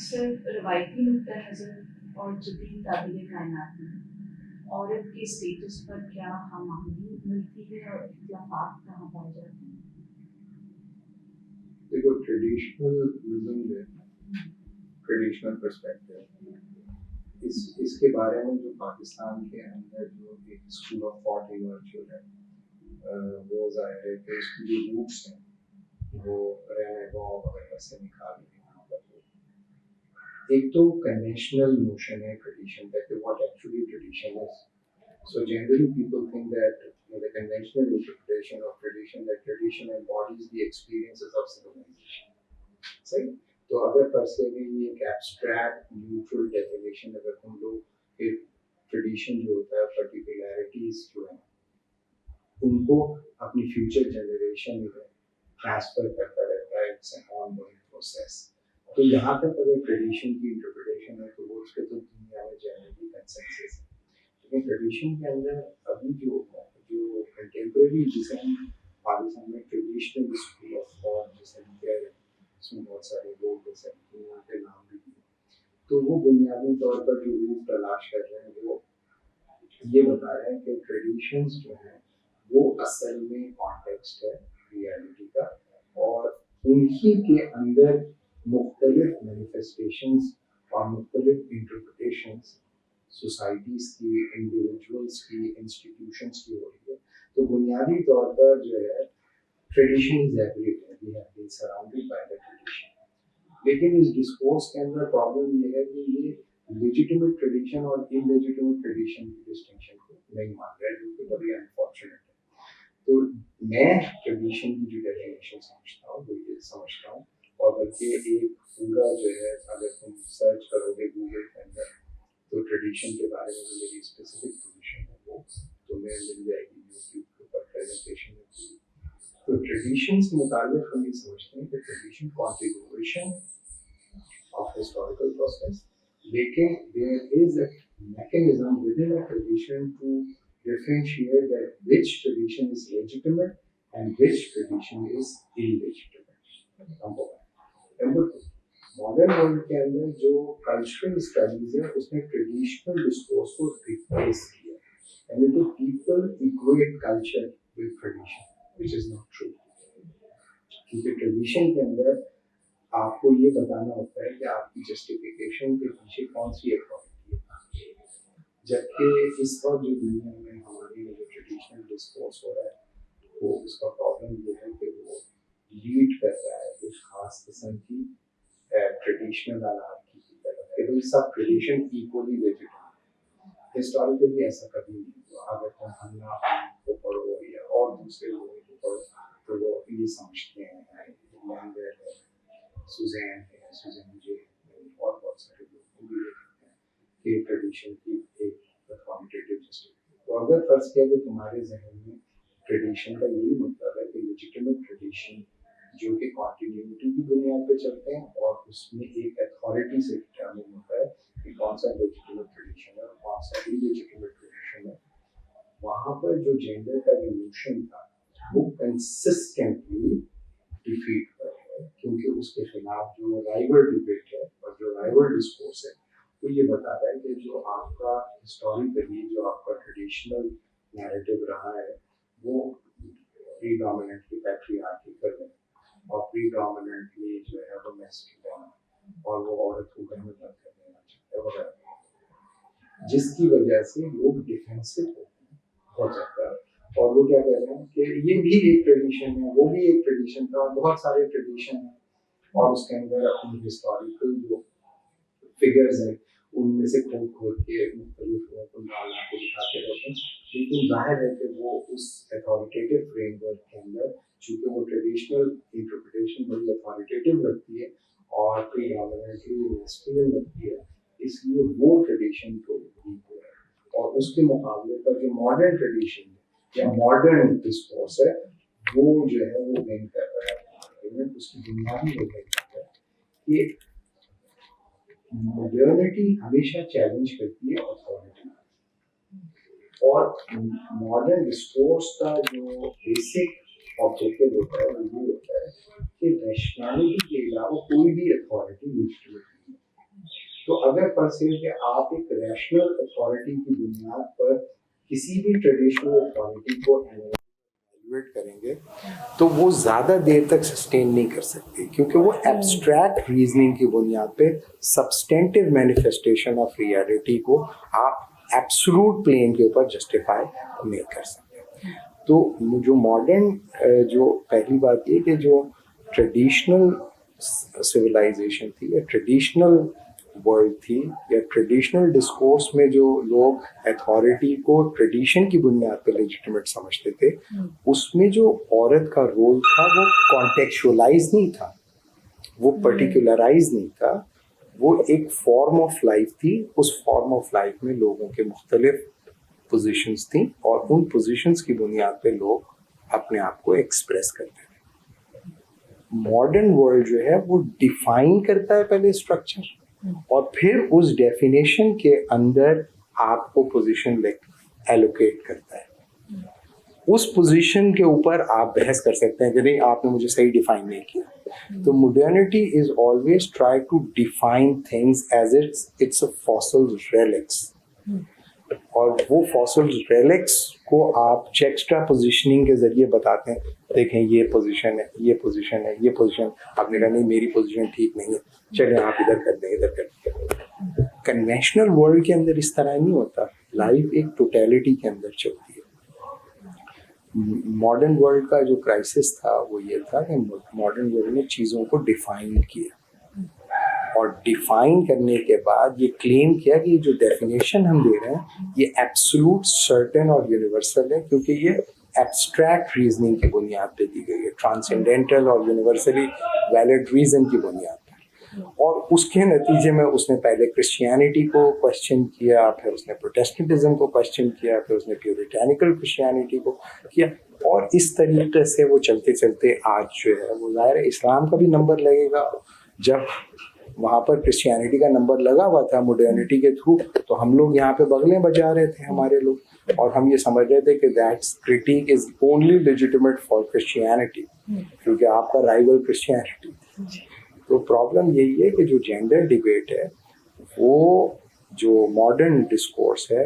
صرف روایتی نقطۂ نظر اور جدید تعبیر کائنات میں عورت کے اسٹیٹس پر کیا ہم آہنگی ملتی ہے اور اختلافات کہاں پائے جاتے ہیں؟ دیکھو ٹریڈیشنلزم جو ہے ٹریڈیشنل پرسپیکٹو اس کے بارے میں جو پاکستان کے اندر جو ایک اسکول آف تھاٹ ایمرج ہے وہ ظاہر ہے کہ اس کی جو روٹس ہیں وہ رہنے گاؤں وغیرہ سے نکال کے یہاں پر ایک تو کنوینشنل نوشن ہے ٹریڈیشن کا کہ what actually tradition is. So generally people think that the conventional interpretation of tradition that tradition embodies the experiences of civilization. صحیح تو اگر پر سے بھی یہ ایک ایبسٹریکٹ نیوٹرل ڈیفینیشن اگر تم لوگ کہ ٹریڈیشن جو ہوتا ہے پرٹیکولیرٹیز جو ہیں ان کو اپنی فیوچر جنریشن میں ٹرانسفر کرتا رہتا ہے. It's an on going process. تو یہاں تک اگر ٹریڈیشن کی انٹرپریٹیشن ہے تو وہ اس کے تو دنیا میں جنرلی کنسنسس ہے. لیکن ٹریڈیشن کے اندر ابھی جو کنٹمپریری جسے ہم پاکستان میں ٹریڈیشنل اسکول آف تھاٹ جسے ہم کہہ رہے ہیں اس میں بہت سارے لوگ جیسے یہاں کے نام بھی دیے تو وہ بنیادی طور پر جو روٹ تلاش کر رہے ہیں وہ یہ بتا رہے ہیں کہ ٹریڈیشنز جو ہیں وہ اصل میں کانٹیکسٹ ہے ریالٹی کا اور انہی کے اندر مختلف مینیفیسٹیشنز اور مختلف انٹرپریٹیشنز سوسائٹیز کی انڈیویجولس کی انسٹیٹیوشنس کی ہو رہی ہے. تو بنیادی طور پر جو ہے tradition is everywhere we have been surrounded by the tradition. لیکن اس ڈسکورس کے اندر پرابلم یہ ہے کہ یہ لیجیٹیمیٹ ٹریڈیشن اور ان لیجیٹیمیٹ ٹریڈیشن کی ڈسٹنکشن کو نہیں مان رہا ہے جو کہ بڑی انفارچونیٹ ہے. تو میں ٹریڈیشن کی جو ڈیفینیشن سمجھتا ہوں وہ یہ سمجھتا ہوں اور بلکہ ایک پورا جو ہے اگر تم سرچ کرو گے گوگل کے اندر تو ٹریڈیشن کے بارے میں جو میری اسپیسیفک پوزیشن ہے وہ تمہیں مل جائے گی یوٹیوب کے اوپر پریزنٹیشن ہے پوری. تو ٹریڈیشن سے متعلق ہم یہ سمجھتے ہیں کہ tradition contribution of historical process لیکن there is a mechanism within a tradition to differentiate that which tradition is legitimate and which tradition is illegitimate. Number one. Number two. Modern world کے اندر جو cultural studies ہے اس نے traditional discourse کو replace کیا یعنی کہ people equate culture with tradition which is not true. کیونکہ tradition کے اندر آپ کو یہ بتانا ہوتا ہے کہ آپ کی جسٹیفیکیشن کے پیچھے کون سی اتھارٹی ہے. جبکہ اس وقت جو دنیا میں ہماری جو ٹریڈیشنل ڈسکورس ہو رہا ہے وہ اس کا پرابلم یہ ہے کہ وہ لیڈ کر رہا ہے ایک خاص قسم کی ٹریڈیشنل انارکی کی طرف کہ بھائی سب ٹریڈیشن ایکولی لیجیٹیمیٹ ہے. ہسٹوریکلی ایسا کبھی نہیں ہوا. اگر تم ہنا کو پڑھو یا اور دوسرے لوگوں کو پڑھو تو وہ یہ سمجھتے ہیں لینگر ہے سوزین ہے سوزین جے اور بہت سارے لوگ بھی دیکھتے ہیں کہ ٹریڈیشن کی ایک اتھارٹیٹیو جسٹیفیکیشن. تو اگر فرض کیا کہ تمہارے ذہن میں ٹریڈیشن کا یہی مطلب ہے کہ لیجیٹیمیٹ ٹریڈیشن جو کہ کنٹینیوٹی کی بنیاد پہ چلتے ہیں اور اس میں ایک اتھارٹی سے ڈٹرمن ہوتا ہے کہ کون سا لیجیٹیمیٹ ٹریڈیشن ہے اور کون سا انلیجیٹیمیٹ ٹریڈیشن ہے. وہاں پر جو جینڈر کا ریولیوشن تھا وہ کنسسٹنٹلی ڈیفیٹ پر ہے کیونکہ اس کے خلاف جو رائیول ڈبیٹ ہے اور جو رائیول ڈسکورس ہے وہ یہ بتا رہا ہے کہ جو آپ کا ہسٹوریکلی جو آپ کا ٹریڈیشنل نیریٹو رہا ہے وہ پریڈومیننٹلی پیٹریارکل ہے اور پریڈومیننٹلی جو ہے وہ میسکولین اور وہ عورت کو گھر میں بند کر دینا چاہتا ہے وغیرہ جس کی وجہ سے لوگ ڈیفینسو ہوتے ہیں بہت زیادہ. اور وہ کیا کہہ رہے ہیں کہ یہ بھی ایک ٹریڈیشن ہے وہ بھی ایک ٹریڈیشن تھا اور بہت سارے ٹریڈیشن ہیں اور اس کے اندر اپنی ہسٹوریکل جو فگرز ہیں ان میں سے کھود کھود کے مختلف لوگوں کو ڈالنا کو دکھاتے رہتے ہیں. لیکن ظاہر ہے کہ وہ اس اتھارٹیٹیو فریم ورک کے اندر چونکہ وہ ٹریڈیشنل انٹرپریٹیشن بڑی اتھارٹیٹیو لگتی ہے اور پریڈومیننٹلی میسکولین لگتی ہے اس لیے وہ ٹریڈیشن کو ویک ہو رہا ہے. اور اس کے مقابلے پر جو ماڈرن ٹریڈیشن ہے یا ماڈرن ڈسکورس ہے وہ جو ہے وہ وین کر رہا ہے. اس کی بنیادی وجہ ہے کہ ماڈرنٹی ہمیشہ چیلنج کرتی ہے اتھارٹی اور ماڈرن ڈسکورس کا جو بیسک آبجیکٹو ہوتا ہے وہ یہ ہوتا ہے کہ ریشنالٹی کے علاوہ کوئی بھی اتھارٹی لیجیٹیمیٹ نہیں ہے. تو اگر فرض کریں کہ آپ ایک ریشنل اتھارٹی کی بنیاد پر کسی بھی ٹریڈیشنل اتھارٹی کو ایویلویٹ کریں گے تو وہ زیادہ دیر تک سسٹین نہیں کر سکتے، کیونکہ وہ ایبسٹریکٹ ریزننگ کی بنیاد پہ سبسٹینٹیو مینیفیسٹیشن آف ریئلٹی کو آپ ایبسولوٹ پلین کے اوپر جسٹیفائی نہیں کر سکتے. تو جو ماڈرن جو پہلی بات یہ کہ جو ٹریڈیشنل سویلائزیشن تھی یا ٹریڈیشنل ورلڈ تھی یا ٹریڈیشنل ڈسکورس میں جو لوگ اتھارٹی کو ٹریڈیشن کی بنیاد پہ لیجیٹیمیٹ سمجھتے تھے، اس میں جو عورت کا رول تھا وہ کانٹیکچوئلائز نہیں تھا، وہ پرٹیکولرائز نہیں تھا، وہ ایک فارم آف لائف تھی. اس فارم آف لائف میں لوگوں کے مختلف پوزیشنز تھیں اور ان پوزیشنز کی بنیاد پہ لوگ اپنے آپ کو ایکسپریس کرتے تھے. ماڈرن ورلڈ جو ہے وہ ڈیفائن کرتا ہے پہلے اسٹرکچر اور پھر اس ڈیفینیشن کے اندر آپ کو پوزیشن ایلوکیٹ کرتا ہے. اس پوزیشن کے اوپر آپ بحث کر سکتے ہیں کہ نہیں آپ نے مجھے صحیح ڈیفائن نہیں کیا. تو modernity is always try to define things as it's a fossil relics, اور وہ فاسل ریلکس کو آپ چیکسٹرا پوزیشننگ کے ذریعے بتاتے ہیں، دیکھیں یہ پوزیشن ہے، یہ پوزیشن ہے، یہ پوزیشن. آپ نے کہا نہیں میری پوزیشن ٹھیک نہیں ہے، چلیں آپ ادھر کر دیں ادھر کر دیں. کنونشنل ورلڈ کے اندر اس طرح نہیں ہوتا، لائف ایک ٹوٹیلٹی کے اندر چلتی ہے. ماڈرن ورلڈ کا جو کرائسس تھا وہ یہ تھا کہ ماڈرن ورلڈ نے چیزوں کو ڈیفائن کیا، اور ڈیفائن کرنے کے بعد یہ کلیم کیا کہ جو ڈیفینیشن ہم دے رہے ہیں یہ ایبسولوٹ سرٹن اور یونیورسل ہے، کیونکہ یہ ایبسٹریکٹ ریزننگ کی بنیاد پہ دی گئی ہے، ٹرانسینڈینٹل اور یونیورسلی ویلڈ ریزن کی بنیاد پہ. اور اس کے نتیجے میں اس نے پہلے کرسچینٹی کو کوشچن کیا، پھر اس نے پروٹیسٹنٹزم کو کوشچن کیا، پھر اس نے پیورٹینیکل کرسچینٹی کو کیا، اور اس طریقے سے وہ چلتے چلتے آج جو ہے وہ ظاہر ہے اسلام کا بھی نمبر لگے گا. جب وہاں پر کرسچینٹی کا نمبر لگا ہوا تھا مڈرنٹی کے تھرو، تو ہم لوگ یہاں پہ بغلیں بجا رہے تھے ہمارے لوگ، اور ہم یہ سمجھ رہے تھے کہ that's critique is only legitimate for Christianity, کیونکہ آپ کا رائیول کرسچینٹی. تو پرابلم یہی ہے کہ جو جینڈر ڈیبیٹ ہے وہ جو ماڈرن ڈسکورس ہے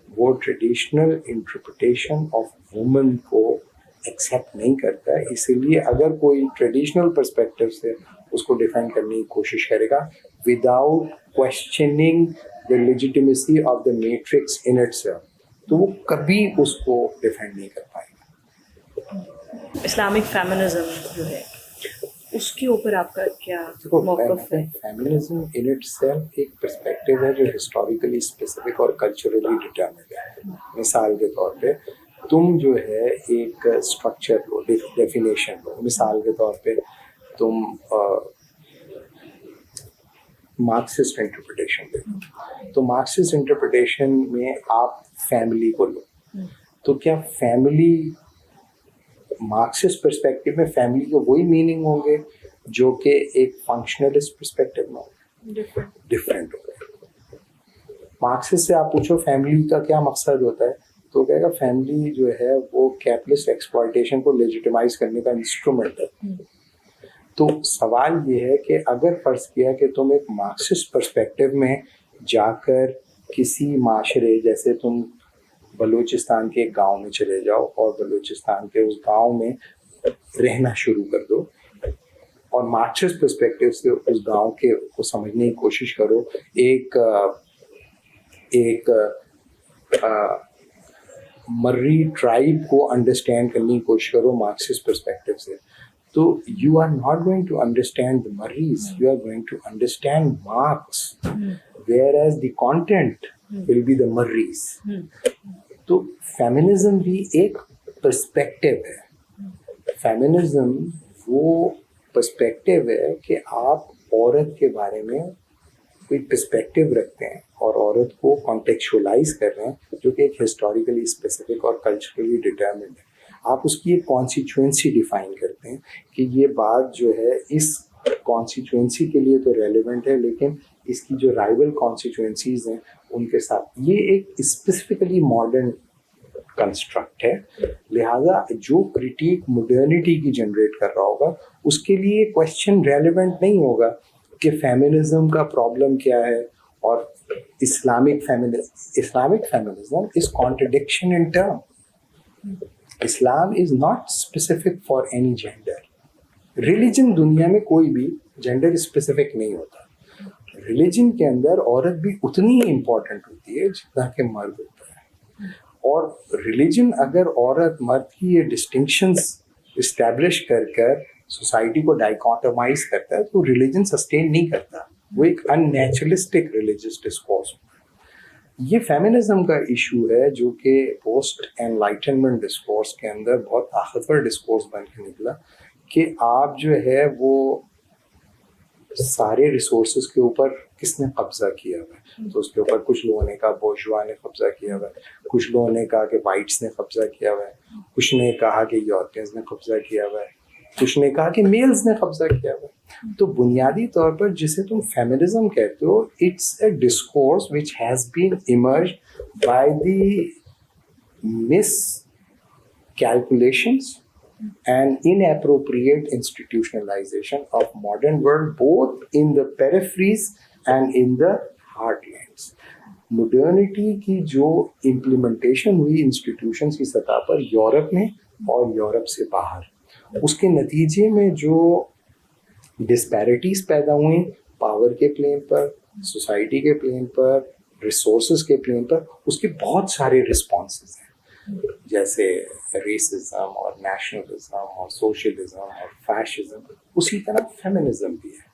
وہ ٹریڈیشنل انٹرپریٹیشن آف وومن کو ایکسیپٹ نہیں کرتا ہے. اسی لیے اگر کوئی ٹریڈیشنل پرسپیکٹو سے اس کو ڈیفائن کرنے کی کوشش کرے گا without questioning the legitimacy of the matrix in itself, تو وہ کبھی اس کو ڈیفینڈ نہیں کر پائے گا. اسلامک فیمنزم جو ہے اس کے اوپر آپ کا کیا موقف ہے؟ فیمنزم ان اٹ سیلف ایک پرسپیکٹو ہے جو ہسٹوریکلی اسپیسیفک اور کلچرلی ڈٹرمنڈ ہے. مثال کے طور پہ تم جو ہے ایک اسٹرکچر لو، ڈیفینیشن لو. مثال کے طور پہ تم مارکسسٹ انٹرپریٹیشن لو، تو مارکسسٹ انٹرپریٹیشن میں آپ فیملی کو لو، تو کیا فیملی مارکسسٹ پرسپیکٹو میں فیملی کے وہی میننگ ہوں گے جو کہ ایک فنکشنلسٹ پرسپیکٹو میں ہوں گے؟ ڈفرینٹ ہوں گے. مارکسسٹ سے آپ پوچھو فیملی کا کیا مقصد ہوتا ہے، تو کہے گا فیملی جو ہے وہ کیپٹلسٹ ایکسپلائٹیشن کو لیجیٹیمائز کرنے کا انسٹرومنٹ ہے. تو سوال یہ ہے کہ اگر فرض کیا کہ تم ایک مارکسسٹ پرسپیکٹو میں جا کر کسی معاشرے، جیسے تم بلوچستان کے ایک گاؤں میں چلے جاؤ اور بلوچستان کے اس گاؤں میں رہنا شروع کر دو، اور مارکسسٹ پرسپیکٹو سے اس گاؤں کے کو سمجھنے کی کوشش کرو، ایک مری ٹرائب کو انڈرسٹینڈ کرنے کی کوشش کرو مارکسسٹ پرسپیکٹو سے، تو you are not going to understand the Murrays, you are going to understand Marx, whereas the content will be the Murrays. تو فیمنزم بھی ایک پرسپیکٹو ہے. فیمنزم وہ پرسپیکٹو ہے کہ آپ عورت کے بارے میں کوئی پرسپیکٹو رکھتے ہیں اور عورت کو کانٹیکچوئلائز کر رہے ہیں جو کہ ایک ہسٹوریکلی اسپیسیفک اور کلچرلی ڈٹرمنڈ ہے. آپ اس کی ایک کانسٹیچوئنسی ڈیفائن کرتے ہیں کہ یہ بات جو ہے اس کانسٹیچوئنسی کے لیے تو ریلیونٹ ہے، لیکن اس کی جو رائیول کانسٹیچوئنسیز ہیں ان کے ساتھ. یہ ایک اسپیسیفکلی ماڈرن کنسٹرکٹ ہے. لہٰذا جو کرٹیک مڈرنٹی کی جنریٹ کر رہا ہوگا اس کے لیے کوشچن ریلیونٹ نہیں ہوگا کہ فیمنزم کا پرابلم کیا ہے اور Islamic feminism is contradiction in term. Islam is not specific for any gender. Religion دنیا میں کوئی بھی جینڈر اسپیسیفک نہیں ہوتا. ریلیجن کے اندر عورت بھی اتنی ہی امپورٹنٹ ہوتی ہے جتنا کہ مرد ہوتا ہے. اور ریلیجن اگر عورت مرد کی یہ ڈسٹنکشنز اسٹیبلش کر سوسائٹی کو ڈائکاٹمائز کرتا ہے تو ریلیجن سسٹین نہیں کرتا. وہ ایک ان نیچرلسٹک ریلیجس ڈسکورس ہوتا ہے. یہ فیمنزم کا ایشو ہے جو کہ پوسٹ انلائٹنمنٹ ڈسکورس کے اندر بہت طاقتور ڈسکورس بن کے نکلا کہ آپ جو ہے وہ سارے ریسورسز کے اوپر کس نے قبضہ کیا ہوا ہے. تو اس کے اوپر کچھ لوگوں نے کہا بورژوا نے قبضہ کیا ہوا ہے, کچھ لوگوں نے کہا کہ وائٹس نے قبضہ کیا ہوا ہے, کچھ نے کہا کہ یورپینز نے قبضہ کیا ہوا ہے, کچھ نے کہا کہ میلز نے قبضہ کیا ہوا ہے. تو بنیادی طور پر جسے تم فیمنزم کہتے ہو, it's a discourse which has been emerged by the miscalculations and inappropriate institutionalization of modern world both in the peripheries and in the heartlands. Maternity کی جو امپلیمنٹیشن ہوئی انسٹیٹیوشنس کی سطح پر یورپ میں اور یورپ سے باہر, اس کے نتیجے میں جو ڈسپیرٹیز پیدا ہوئیں پاور کے پلین پر, سوسائٹی کے پلین پر, ریسورسز کے پلین پر, اس کے بہت سارے رسپانسز ہیں جیسے ریسزم اور نیشنلزم اور سوشلزم اور فیشزم. اسی طرح فیمنزم بھی ہے.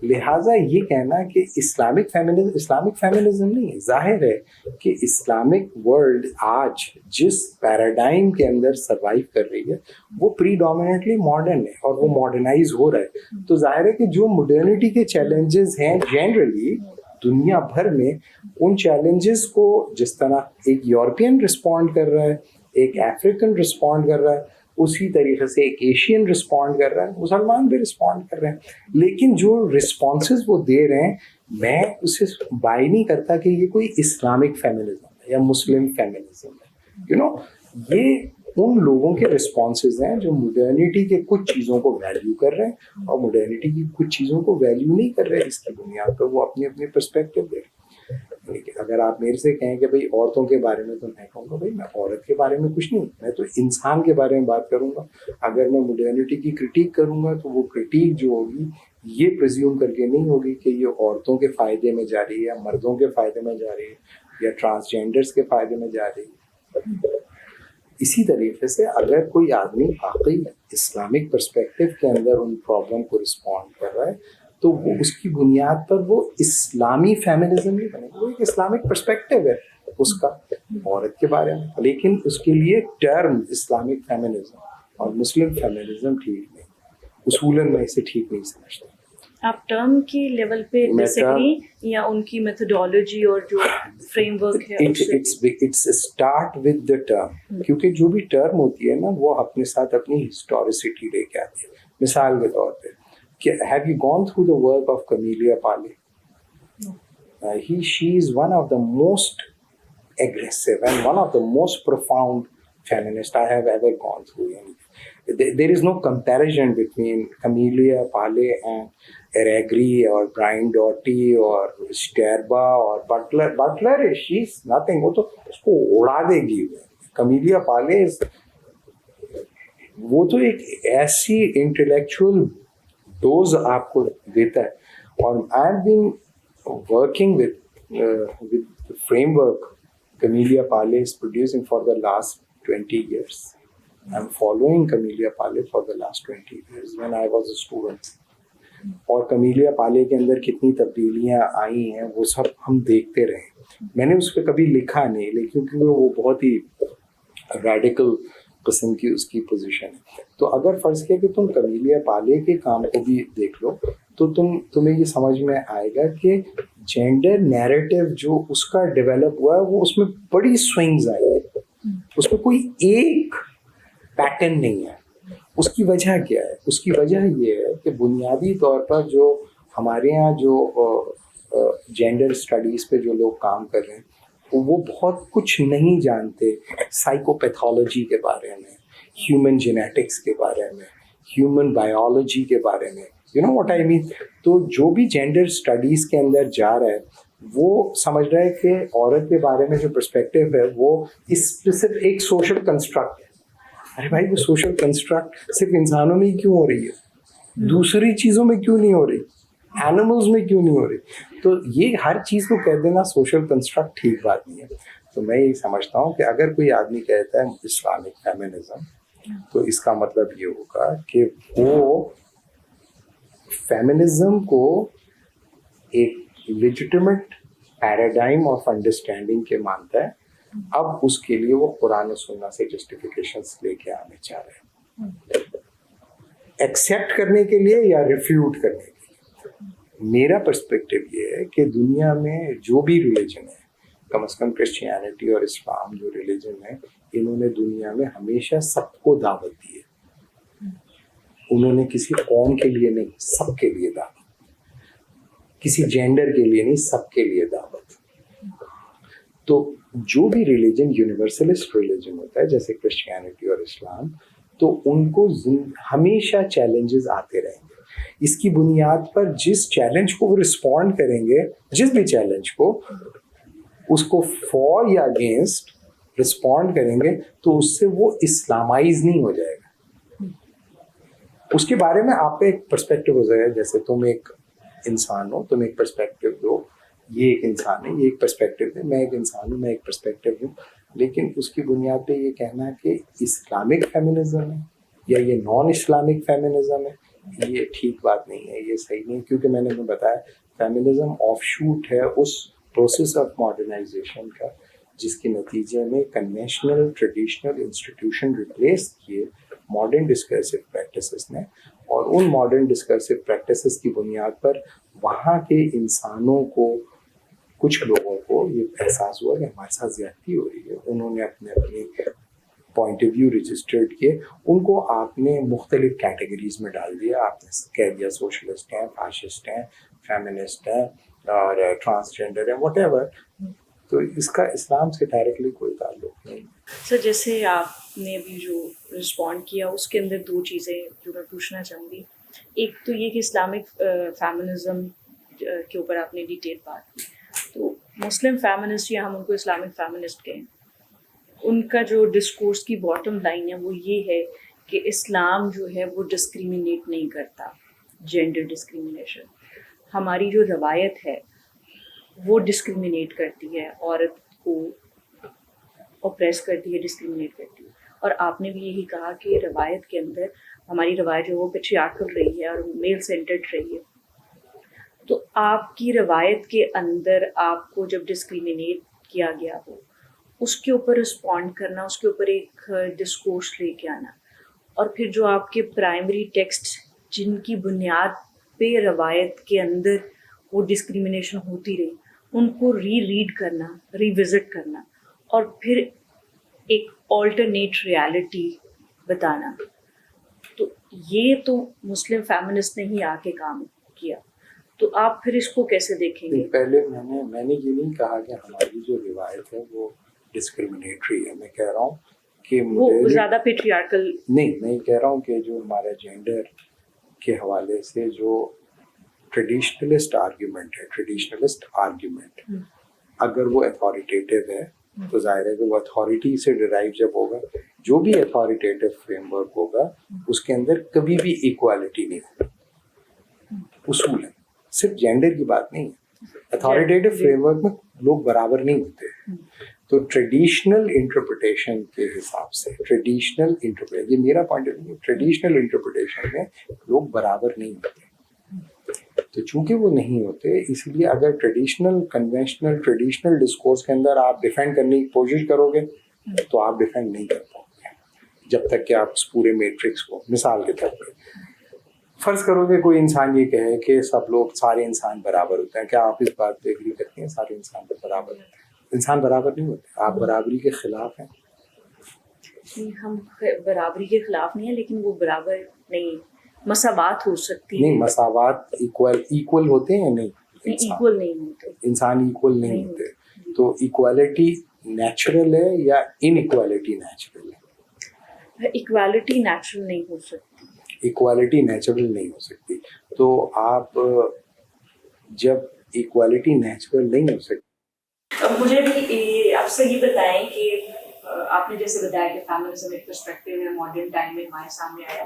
لہٰذا یہ کہنا کہ اسلامک فیمنزم نہیں ہے. ظاہر ہے کہ اسلامک ورلڈ آج جس پیراڈائم کے اندر سروائیو کر رہی ہے وہ پریڈومیننٹلی ماڈرن ہے اور وہ ماڈرنائز ہو رہا ہے. تو ظاہر ہے کہ جو مڈرنٹی کے چیلنجز ہیں جنرلی دنیا بھر میں, ان چیلنجز کو جس طرح ایک یورپین رسپونڈ کر رہا ہے, ایک افریقن رسپونڈ کر رہا ہے, اسی طریقے سے ایک ایشین رسپونڈ کر رہا ہے, مسلمان بھی رسپونڈ کر رہے ہیں. لیکن جو رسپانسز وہ دے رہے ہیں میں اسے بائی نہیں کرتا کہ یہ کوئی اسلامک فیمنزم ہے یا مسلم فیمنزم ہے. یو نو, یہ ان لوگوں کے رسپانسز ہیں جو مڈرنٹی کے کچھ چیزوں کو ویلیو کر رہے ہیں اور مڈرنٹی کی کچھ چیزوں کو ویلیو نہیں کر رہے. اس کی بنیاد پر وہ اپنی اپنی پرسپیکٹیو دے رہے ہیں. لیکن اگر آپ میرے سے کہیں کہ بھائی عورتوں کے بارے میں, تو میں کہوں گا بھائی میں عورت کے بارے میں کچھ نہیں, میں تو انسان کے بارے میں بات کروں گا. اگر میں مڈرنٹی کی کرٹیک کروں گا تو وہ کرٹیک جو ہوگی یہ پرزیوم کر کے نہیں ہوگی کہ یہ عورتوں کے فائدے میں جا رہی ہے یا مردوں کے فائدے میں جا رہی ہے یا ٹرانسجینڈرس کے فائدے میں جا رہی ہے. اسی طریقے سے اگر کوئی آدمی واقعی اسلامک پرسپیکٹیو کے اندر ان پرابلم کو رسپونڈ کر رہا ہے تو وہ اس کی بنیاد پر وہ اسلامی فیمنزم نہیں بنے گا. وہ ایک اسلامک پرسپیکٹیو ہے اس کا عورت کے بارے میں, لیکن اس کے لیے ٹرم اسلامک فیمنزم اور مسلم فیمنزم ٹھیک نہیں, اصولاً میں اسے ٹھیک نہیں سمجھتا. آپ ٹرم کی لیول پہ ڈسیگری یا ان کی میتھڈالوجی اور جو فریم ورک ہے it's start with the term, کیونکہ جو بھی ٹرم ہوتی ہے نا وہ اپنے ساتھ اپنی ہسٹوریسٹی لے کے آتی ہے. مثال کے طور پہ کہ have you gone through the work of Camille Paglia. She is one of the most aggressive and one of the most profound feminists I have ever gone through. There is no comparison between Camelia Pale and Eregri or Brian Doughty or Sterba or Butler. Butler, she's nothing. وہ تو اس کو اڑا دے گی. Camelia Pale وہ تو ایک ایسی intellectual dose آپ کو دیتا ہے. اور I have been working with the framework Camelia Pale is producing for the last 20 years. I'm following Camelia Pale for the last 20 years when I was a student. اور Camelia Pale کے اندر کتنی تبدیلیاں آئی ہیں وہ سب ہم دیکھتے رہے. میں نے اس پہ کبھی لکھا نہیں لیکن کیونکہ وہ بہت ہی ریڈیکل قسم کی اس کی پوزیشن ہے. تو اگر فرض کیا کہ تم Camelia Pale کے کام کو بھی دیکھ لو تو تمہیں یہ سمجھ میں آئے گا کہ جینڈر نیریٹو جو اس کا ڈیولپ ہوا ہے وہ اس میں بڑی سوئنگز آئی ہیں. اس میں کوئی ایک پیٹرن نہیں ہے. اس کی وجہ کیا ہے؟ اس کی وجہ یہ ہے کہ بنیادی طور پر جو ہمارے یہاں جو جینڈر اسٹڈیز پہ جو لوگ کام کر رہے ہیں وہ بہت کچھ نہیں جانتے سائیکوپیتھولوجی کے بارے میں, ہیومن جینیٹکس کے بارے میں, ہیومن بایولوجی کے بارے میں, you know what I mean. तो जो भी जेंडर स्टडीज के अंदर जा रहा है वो समझ रहा है कि औरत के बारे में जो पर्सपेक्टिव है वो इस सिर्फ एक सोशल कंस्ट्रक्ट है. अरे भाई वो सोशल कंस्ट्रक्ट सिर्फ इंसानों में ही क्यों हो रही है, दूसरी चीज़ों में क्यों नहीं हो रही, एनिमल्स में क्यों नहीं हो रही. तो ये हर चीज़ को कह देना सोशल कंस्ट्रक्ट ठीक बात नहीं है. तो मैं ये समझता हूँ कि अगर कोई आदमी कहता है इस्लामिक फेमिनिज्म तो इसका मतलब ये होगा कि वो फेमिनिज्म को एक लेजिटिमेट पैराडाइम ऑफ अंडरस्टैंडिंग के मानता है. अब उसके लिए वो कुरान और सुन्नह से जस्टिफिकेशंस लेके आने चाह रहे हैं, एक्सेप्ट करने के लिए या रिफ्यूट करने के लिए. मेरा पर्सपेक्टिव ये है कि दुनिया में जो भी रिलीजन है, कम से कम क्रिश्चियनिटी और इस्लाम जो रिलीजन है, इन्होंने दुनिया में हमेशा सबको दावत दी है. उन्होंने किसी कौम के लिए नहीं, सबके लिए दावत, किसी जेंडर के लिए नहीं, सबके लिए दावत. तो जो भी रिलीजन यूनिवर्सलिस्ट रिलीजन होता है जैसे क्रिश्चियनिटी और इस्लाम, तो उनको हमेशा चैलेंजेस आते रहेंगे. इसकी बुनियाद पर जिस चैलेंज को वो रिस्पॉन्ड करेंगे, जिस भी चैलेंज को, उसको फॉर या अगेंस्ट रिस्पॉन्ड करेंगे तो उससे वो इस्लामाइज नहीं हो जाएगा. उसके बारे में आप पे एक पर्सपेक्टिव हो जाएगा. जैसे तुम एक इंसान हो, तुम एक पर्सपेक्टिव दो, ये एक इंसान है, ये एक पर्सपेक्टिव है, मैं एक इंसान हूँ, मैं एक पर्सपेक्टिव हूँ. लेकिन उसकी बुनियाद पे ये कहना कि इस्लामिक फेमिनिज्म है या ये नॉन इस्लामिक फेमिनिज्म है, ये ठीक बात नहीं है, ये सही नहीं है. क्योंकि मैंने बताया फेमिनिज्म ऑफशूट है उस प्रोसेस ऑफ मॉडर्नाइजेशन का जिसके नतीजे में कन्वेंशनल ट्रेडिशनल इंस्टीट्यूशन रिप्लेस किए मॉडर्न डिस्कर्सिव प्रैक्टिसेस ने. और उन मॉडर्न डिस्कर्सिव प्रैक्टिसेस की बुनियाद पर वहाँ के इंसानों को, कुछ लोगों को ये एहसास हुआ कि हमारे साथ ज्यादती हो रही है. उन्होंने अपने अपने पॉइंट ऑफ व्यू रजिस्टर्ड किए, उनको आपने मुख्तलिफ कैटेगरीज में डाल दिया. आपने कह दिया सोशलिस्ट हैं, फाशिस्ट हैं, फेमिनिस्ट हैं और ट्रांसजेंडर हैं, व्हाटएवर. तो इसका इस्लाम से डायरेक्टली कोई ताल्लुक नहीं. सर जैसे आपने अभी जो रिस्पॉन्ड किया उसके अंदर दो चीज़ें जो मैं पूछना चाहूँगी. एक तो ये कि इस्लामिक फेमिनिज्म के ऊपर आपने डिटेल बात की. तो मुस्लिम फेमिनिस्ट या हम उनको इस्लामिक फेमिनिस्ट कहें, उनका जो डिस्कोर्स की बॉटम लाइन है वो ये है कि इस्लाम जो है वो डिस्क्रिमिनेट नहीं करता, जेंडर डिस्क्रिमिनेशन. हमारी जो रवायत है वो डिस्क्रिमिनेट करती है, औरत को ऑप्रेस करती है, डिस्क्रिमिनेट करती है. और आपने भी यही कहा कि रवायत के अंदर हमारी रवायत जो वो पेट्रियार्कल रही है और मेल सेंटर्ड रही है. तो आपकी रवायत के अंदर आपको जब डिस्क्रिमिनेट किया गया हो उसके ऊपर रिस्पॉन्ड करना, उसके ऊपर एक डिस्कोर्स लेके आना, और फिर जो आपके प्राइमरी टेक्स्ट जिनकी बुनियाद पे रवायत के अंदर वो डिस्क्रिमिनेशन होती रही, उनको रीड करना, रिविजिट करना और फिर एक ऑल्टरनेट रियलिटी बताना. तो ये तो मुस्लिम फेमिनिस्ट ने ही आके काम किया. तो आप फिर इसको कैसे देखेंगे? पहले मैंने ये नहीं कहा कि हमारी जो रिवायत है वो डिस्क्रिमिनेटरी है. मैं कह रहा हूँ कि वो ज़्यादा पेट्रियार्कल नहीं. मैं कह रहा हूँ कि जो हमारा जेंडर के हवाले से जो ट्रेडिशनलिस्ट आर्ग्यूमेंट अगर वो अथॉरिटेटिव है तो जाहिर है कि वो अथॉरिटी से डिराइव जब होगा, जो भी अथॉरिटेटिव फ्रेमवर्क होगा उसके अंदर कभी भी इक्वालिटी नहीं होगी. उसूल है, सिर्फ जेंडर की बात नहीं है. अथॉरिटेटिव फ्रेमवर्क में लोग बराबर नहीं होते. तो ट्रेडिशनल इंटरप्रिटेशन के हिसाब से ये मेरा point of view, traditional interpretation में लोग बराबर नहीं होते. तो चूंकि वो नहीं होते, इसलिए अगर ट्रेडिशनल डिस्कोर्स के अंदर आप डिफेंड करने की कोशिश करोगे तो आप डिफेंड नहीं कर पाओगे जब तक कि आप उस पूरे मैट्रिक्स को, मिसाल के तौर पर फर्ज करोगे कोई इंसान ये कहे कि सब लोग, सारे इंसान बराबर होते हैं. क्या आप इस बात पे एग्री करते हैं सारे इंसान बराबर होते हैं? इंसान बराबर नहीं होते. आप बराबरी के खिलाफ हैं. हम बराबरी के खिलाफ नहीं है, लेकिन वो बराबर नहीं, मसावात हो सकती है. नहीं, मसावात इक्वल होते हैं नहीं, इक्वल नहीं होते. इंसान इक्वल नहीं होते. तो इक्वालिटी नेचुरल है या इनइक्वालिटी नेचुरल है? इक्वालिटी नेचुरल नहीं हो सकती. इक्वालिटी नेचुरल नहीं हो सकती. तो आप जब इक्वालिटी नेचुरल नहीं हो सकती. अब मुझे भी आपसे ये बताएं कि आपने जैसे बताया कि फेमिनिज्म एक पर्सपेक्टिव है, मॉडर्न टाइम में हमारे सामने आया,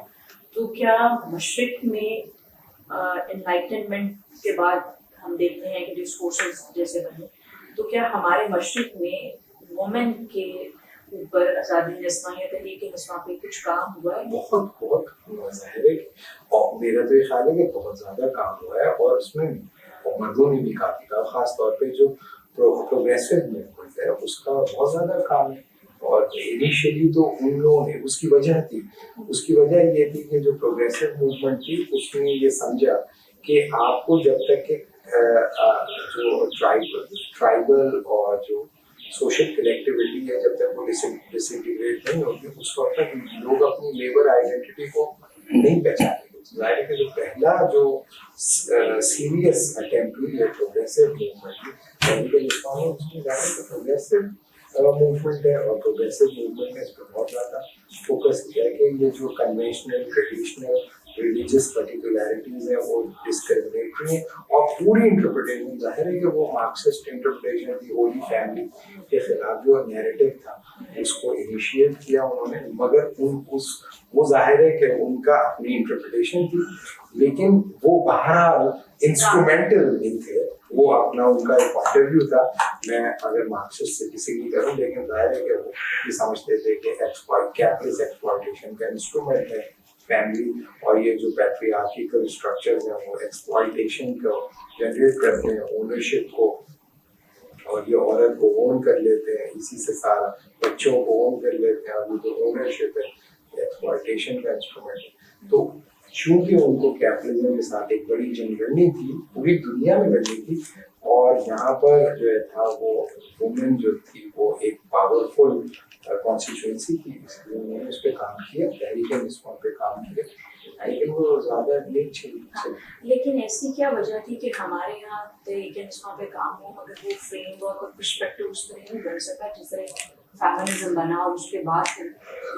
तो क्या मशरिक में एनलाइटनमेंट के बाद हम देखते हैं कि डिस्कोर्सेस जैसे बने, तो क्या हमारे मशरिक में वुमेन के ऊपर आज़ादी निस्वां या तहरीक निस्वां पे कुछ काम हुआ है? बहुत बहुत काम हुआ ज़ाहिर है, और मेरा तो ये ख्याल है कि बहुत ज़्यादा काम हुआ है, और उसमें मर्दों ने भी काफ़ी कहा, ख़ास तौर पे जो प्रोग्रेसिव मूवमेंट है उसका बहुत ज़्यादा काम है. और इनिशियली तो उन लोगों ने, उसकी वजह ये थी कि जो प्रोग्रेसिव मूवमेंट थी उसने ये समझा कि आपको जब तक कि जो ट्राइबल और जो सोशल कनेक्टिविटी है जब तक वो डिसइंटीग्रेट नहीं होगी, उस वक्त तक लोग अपनी लेबर आइडेंटिटी को नहीं पहचानेंगे. ज़ाहिर है कि जो पहला जो सीरियस अटेम्प्ट हुई है प्रोग्रेसिव मूवमेंट की, उसमें ज़ाहिर है प्रोग्रेसिव मूवमेंट है, और प्रोग्रेसिव मूवमेंट ने इस पर बहुत ज़्यादा फोकस किया है कि ये जो कन्वेंशनल ट्रेडिशनल रिलीजियस पर्टिकुलरिटीज़ हैं वो डिस्क्रिमिनेटरी हैं, और पूरी इंटरप्रिटेशन ज़ाहिर है कि वो मार्क्सिस्ट इंटरप्रिटेशन थी, होली फैमिली के खिलाफ जो नैरेटिव था उसको इनिशिएट किया उन्होंने, मगर वो ज़ाहिर है कि उनका अपनी इंटरप्रिटेशन थी, लेकिन वो बहरहाल इंस्ट्रूमेंटल नहीं थे, वो अपना उनका एक पॉइंट ऑफ व्यू था. मैं अगर मार्क्सिस्ट से डिसएग्री करूं, लेकिन ज़ाहिर है कि वो ये समझते थे कि कैपिटलिस्ट एक्सप्लॉयटेशन का इंस्ट्रूमेंट है फैमिली, और ये जो पैट्रियार्किकल स्ट्रक्चर्स हैं वो एक्सप्लॉयटेशन को जनरेट करते हैं, ओनरशिप को, और ये औरत को ओन कर लेते हैं, इसी से सारा बच्चों को ओन कर लेते हैं, और ये जो ओनरशिप है एक्सप्लॉयटेशन का इंस्ट्रूमेंट है. तो चूंकि उनको कैपिटलिज्म के साथ एक बड़ी जंग लड़नी थी, पूरी दुनिया में लड़नी थी, और यहाँ पर जो था वो वुमेन जो थी वो एक पावरफुल कॉन्स्टिट्यूएंसी थी, इसलिए उन्होंने उस पर काम किया, तहरीक निस्वां पे काम किया, लेकिन वो ज़्यादा नहीं चली. लेकिन ऐसी क्या वजह थी कि हमारे यहाँ तहरीक निस्वां पे काम हो, मगर वो फ्रेमवर्क और पर्सपेक्टिव उस तरह नहीं बन सका जिस तरह फेमिनिज्म बना, और उसके बाद फिर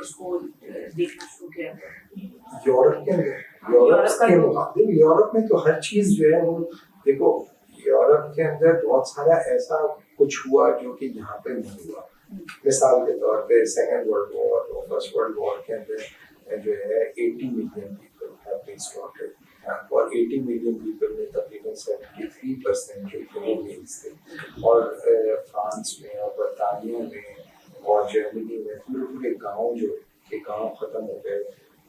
इसको देखना शुरू किया? यूरोप में तो हर चीज़ जो है वो, देखो यूरोप के अंदर बहुत सारा ऐसा कुछ हुआ जो कि यहाँ पे नहीं हुआ. मिसाल के तौर पे सेकेंड वर्ल्ड वॉर और फर्स्ट वर्ल्ड वॉर के अंदर जो है 80 million people have been slaughtered, और 80 मिलियन पीपल में तकरीबन 73% जो थे वो मेल्स थे, और फ्रांस में और बरतानिया में और जर्मनी में पूरे गाँव जो के गाँव ख़त्म हो गए,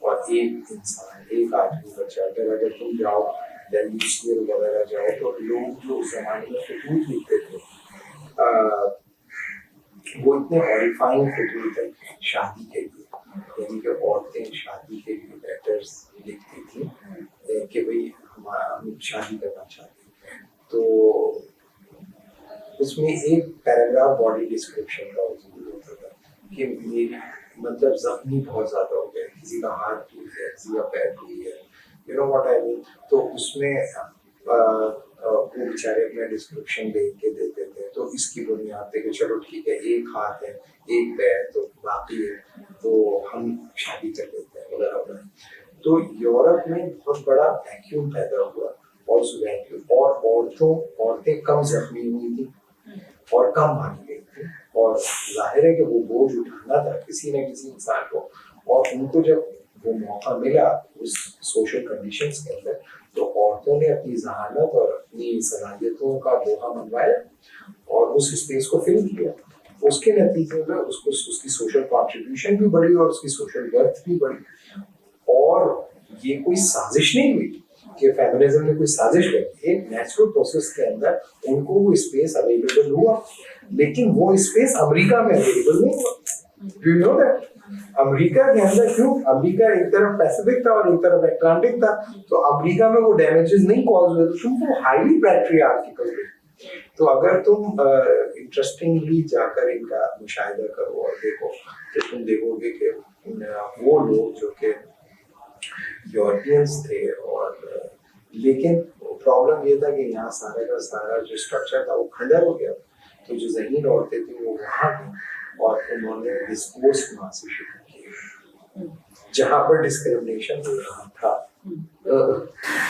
और एक इंसान, एक आदमी बचा. अगर तुम जाओ दिल्ली सीरियल वगैरह जाओ तो लोग जो उस ज़माने में फितूर लिखते थे वो इतने हॉरिफाइंग फितूर थे शादी के लिए, यानी कि औरतें शादी के लिए लेटर्स लिखती थी कि भाई हम शादी करना चाहते हैं. तो उसमें एक पैराग्राफ बॉडी डिस्क्रिप्शन का ज़रूर होता था कि मेरी मतलब जख्मी बहुत ज़्यादा हो गया, किसी का हाथ टूट गया, किसी का पैर टूट गया, you know what I mean. तो उसमें वो बेचारे अपना डिस्क्रिप्शन देख के देते थे, तो इसकी बुनियाद पे कि चलो ठीक है, एक हाथ है एक पैर तो बाकी है, तो हम शादी कर लेते हैं वगैरह. तो यूरोप में बहुत बड़ा वैक्यूम पैदा हुआ, और उस वैक्यूम, और औरतें कम जख्मी हुई थी और कम मारी गई थी, और जाहिर है कि वो बोझ उठाना था किसी न किसी इंसान को, और उनको जब वो मौका मिला उस सोशल कंडीशंस के अंदर, तो औरतों ने अपनी जहानत और अपनी सलाहियतों का दोहा मनवाया और उस स्पेस को फिल किया. उसके नतीजे में उसको उसकी सोशल कॉन्ट्रीब्यूशन भी बढ़ी और उसकी सोशल वर्थ भी बढ़ी. और ये कोई साजिश नहीं हुई कि फेमिनिज्म ने कोई साजिश की, एक नेचुरल प्रोसेस के अंदर उनको वो स्पेस अवेलेबल हुआ, लेकिन वो स्पेस अमेरिका में अवेलेबल नहीं हुआ. Do you know that? America के अंदर क्यों? अमेरिका एक तरफ पैसिफिक था और एक तरफ अटलांटिक था, तो अमेरिका में वो डैमेजेस नहीं कॉज हुए, तो तुमको हाईली पैट्रियार्किकल. तो अगर तुम इंटरेस्टिंगली जाकर इनका मुशाहिदा करो और देखो, तो तुम देखोगे कि वो लोग जो कि यूरोपियंस थे, और लेकिन प्रॉब्लम ये था कि यहाँ सारा का सारा जो स्ट्रक्चर था वो खंडर हो गया. तो जो ज़हीन औरतें थी वो वहाँ थी, और उन्होंने डिस्कोर्स वहाँ से शुरू किया. जहाँ पर डिस्क्रिमिनेशन हो रहा था.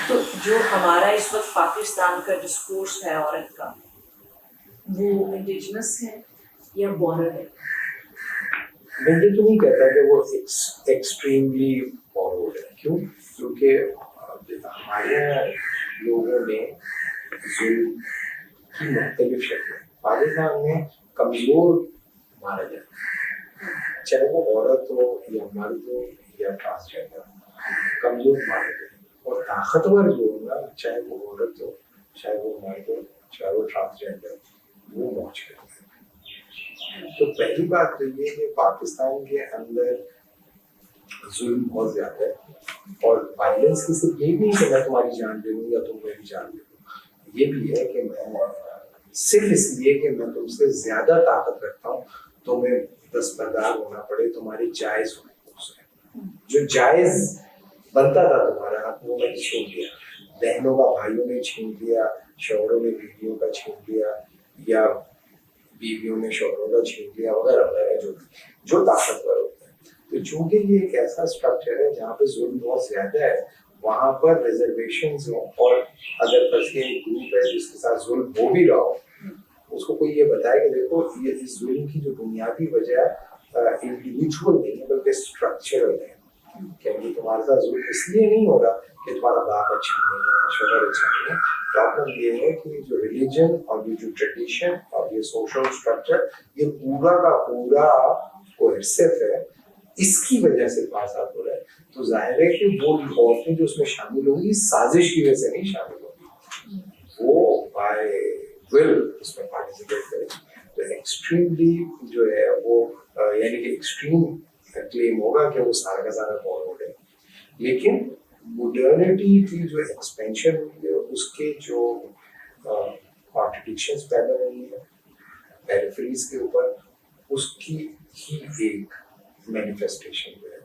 तो जो हमारा इस वक्त पाकिस्तान का डिस्कोर्स है औरत का, वो इंडिजिनस है या बॉर्डर है? मैं ये तो नहीं कहता कि वो एक्सट्रीमली फॉरवर्ड है. क्यों? क्योंकि हमारे यहाँ लोगों ने जुल्म की मुख्तलिफ शक्लें, पाकिस्तान में कमजोर माना जाता है, चाहे वो औरत हो या मर्द हो या ट्रांसजेंडर, कमजोर माना जाता है. और ताकतवर जो है ना, चाहे वो औरत हो, चाहे वो मर्द हो, चाहे वो ट्रांसजेंडर, वो मौज करते हैं. तो पहली बात तो ये कि पाकिस्तान के अंदर जुल्म बहुत ज्यादा है. और वायलेंस की सिर्फ ये नहीं कि मैं तुम्हारी जान दे दूँ या तुम मेरी जान दे दो, ये भी है कि मैं सिर्फ इसलिए कि मैं तुमसे ज्यादा ताकत रखता हूँ तुम्हें दस्तबरदार होना पड़े तुम्हारी जायज हुकूक से. जो जायज बनता था तुम्हारा हक वो मैंने छीन लिया. बहनों का भाइयों ने छीन लिया, शौहरों ने बीवियों का छीन लिया, या बीवियों ने शौहरों का छीन लिया, वगैरह वगैरह जो ताकतवर होते हैं. तो चूंकि ये एक ऐसा स्ट्रक्चर है जहाँ पे जुल्म बहुत ज्यादा है, वहाँ पर रिजर्वेशंस हो, और अगर फर्ज के एक ग्रुप है जिसके साथ जुल्म हो भी रहा हो, उसको कोई ये बताए कि देखो ये इस जुल्म की जो बुनियादी वजह इंडिविजुअल नहीं है बल्कि स्ट्रक्चरल है. क्योंकि तुम्हारे साथ जुल्म इसलिए नहीं हो रहा कि तुम्हारा बाप अच्छा नहीं है, शोहर अच्छा नहीं है. प्रॉब्लम ये है कि जो रिलीजन और ये जो ट्रेडिशन और ये सोशल स्ट्रक्चर, ये पूरा का पूरा कोहेसिव है, इसकी वजह से पास आउट हो रहा है. तो जाहिर है कि वो औरतें जो उसमें शामिल होंगी साजिश की वजह से नहीं शामिल होंगी, वो बाय विल उसमें पार्टिसिपेट करेंगे. तो एक्सट्रीमली जो है वो यानी कि एक्सट्रीम क्लेम होगा कि वो सारा का सारा फॉरवर्ड है. लेकिन मॉडर्निटी की जो एक्सपेंशन हुई है उसके जो कॉन्ट्रडिक्शंस पैदा हुई है पेरिफेरीज के ऊपर, उसकी ही एक मैनिफेस्टेशन है.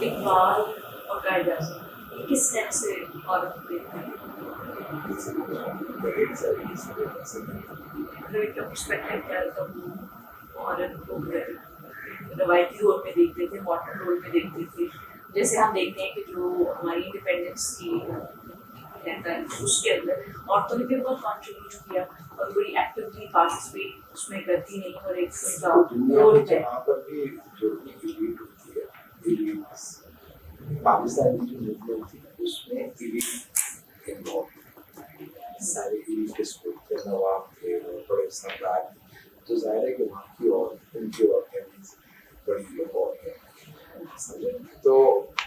इकबाल और कायदाज़म किस स्टेप से औरत को देखते हैं? पर्सपेक्टिव क्या है, तो औरत को रवायती रोल में देखते थे, मॉडर्न रोल में देखते थे. जैसे हम देखते हैं कि जो हमारी इंडिपेंडेंस की रहता है उसके अंदर औरतों ने भी बहुत कॉन्ट्रीब्यूट किया और बड़ी एक्टिवली पार्टिसिपेट उसमें करती नहीं, और एक उनका रोल है. यहाँ पर भी जो एलीट होती है, एलीट पाकिस्तान की जो मूवमेंट थी उसमें एलीट इन्वॉल्व, सारे एलीटिस्ट थे, नवाब थे, बड़े सरदार थे. तो जाहिर है कि वहाँ की और उनकी ऑर्गेनाइज बड़ी लोग और हैं. तो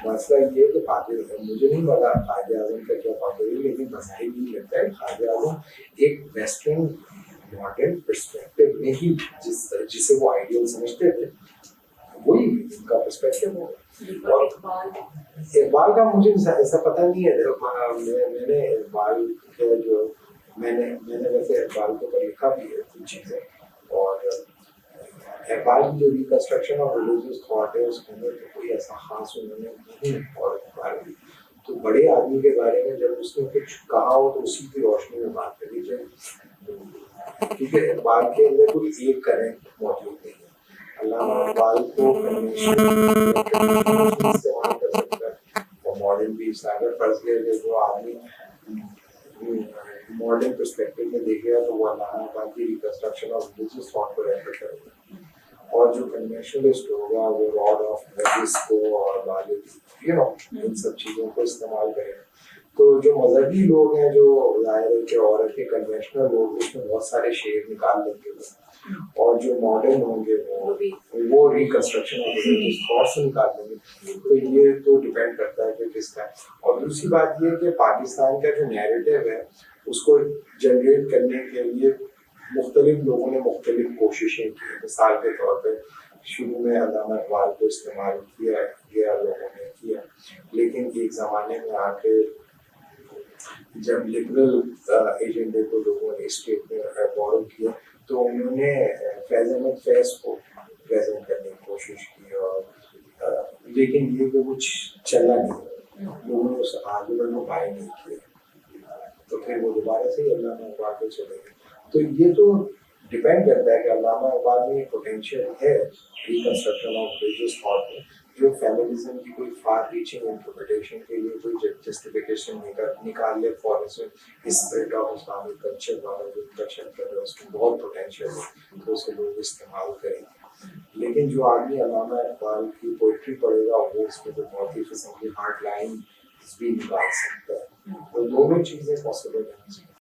मसला ये है कि पाकिस्तान, मुझे नहीं पता कायदे आज़म का क्या पाबंदी है, लेकिन बज़ाहिर नहीं लगता है कायदे आज़म एक वेस्टर्न मॉडर्न पर्सपेक्टिव में ही जिसे वो आइडियल समझते थे वही उनका पर्सपेक्टिव हो. और इकबाल का मुझे ऐसा पता नहीं है. मैंने इकबाल के जो मैंने वैसे इकबाल के ऊपर लिखा भी है कुछ चीज़ें, और इकबाल की जो रिकंस्ट्रक्शन ऑफ रिलीजियस थॉट है उसके अंदर तो कोई ऐसा खास उन्होंने नहीं. और इकबाल तो बड़े आदमी के बारे में जब उसने कुछ कहा हो तो उसी की रोशनी में बात करी जाए, क्योंकि इकबाल के अंदर कोई एक करंट मौजूद नहीं है. अल्लामा इकबाल को इस्तेमाल कर सकता है और मॉडर्न भी. अगर फर्ज ले जो आदमी मॉडर्न पर्सपेक्टिव में देखेगा तो वो अल्लामा इकबाल की रिकंस्ट्रक्शन ऑफ रिलीजियस थॉट को रेफर करेगा, और जो कन्वेंशनलिस्ट होगा वो रॉड ऑफ मोजिस को और वालिद इन सब चीज़ों को इस्तेमाल करेगा. तो जो मजहबी लोग हैं, जो जाहिर है कि औरत के कन्वेंशनल लोग, उसमें बहुत सारे शेर निकाल देंगे, और जो मॉडर्न होंगे वो रिकंस्ट्रक्शन ऑफ रिलीजियस थॉट से निकाल देंगे. तो ये तो डिपेंड करता है कि किसका है. और दूसरी बात ये कि पाकिस्तान का जो नैरेटिव है उसको जनरेट करने के लिए मुख्तलिफ लोगों ने मुख्तलिफ कोशिशें की. मिसाल के तौर पर शुरू में अल्लामा इकबाल को इस्तेमाल किया गया, लोगों ने किया, लेकिन एक ज़माने में आके जब लिबरल एजेंडे को लोगों ने स्टेट में बोरो किया तो उन्होंने फैज़ अहमद फैज़ को प्रेजेंट करने की कोशिश की, और लेकिन ये तो कुछ चला नहीं, लोगों ने उस आर्गुमेंट को बाय नहीं किया. तो फिर वो दोबारा से अल्लामा इकबाल को चले गए. तो ये तो ڈپینڈ کرتا ہے کہ علامہ اقبال میں پوٹینشیل ہے ریکنسٹرکشن آف ریلیجیس تھاٹ میں جو فیمنزم کی کوئی فار ریچنگ انٹرپریٹیشن کے لیے کوئی جسٹیفیکیشن نکال لے for spirit of Islamic culture والا جو انٹرکشن کر رہے ہیں اس میں بہت پوٹینشیل ہے تو اسے لوگ استعمال کریں گے. لیکن جو آدمی علامہ اقبال کی پوئٹری پڑھے گا وہ اس میں تو بہت ہی قسم کی ہارڈ لائن بھی نکال سکتا ہے. تو دونوں چیزیں پاسبل ہیں.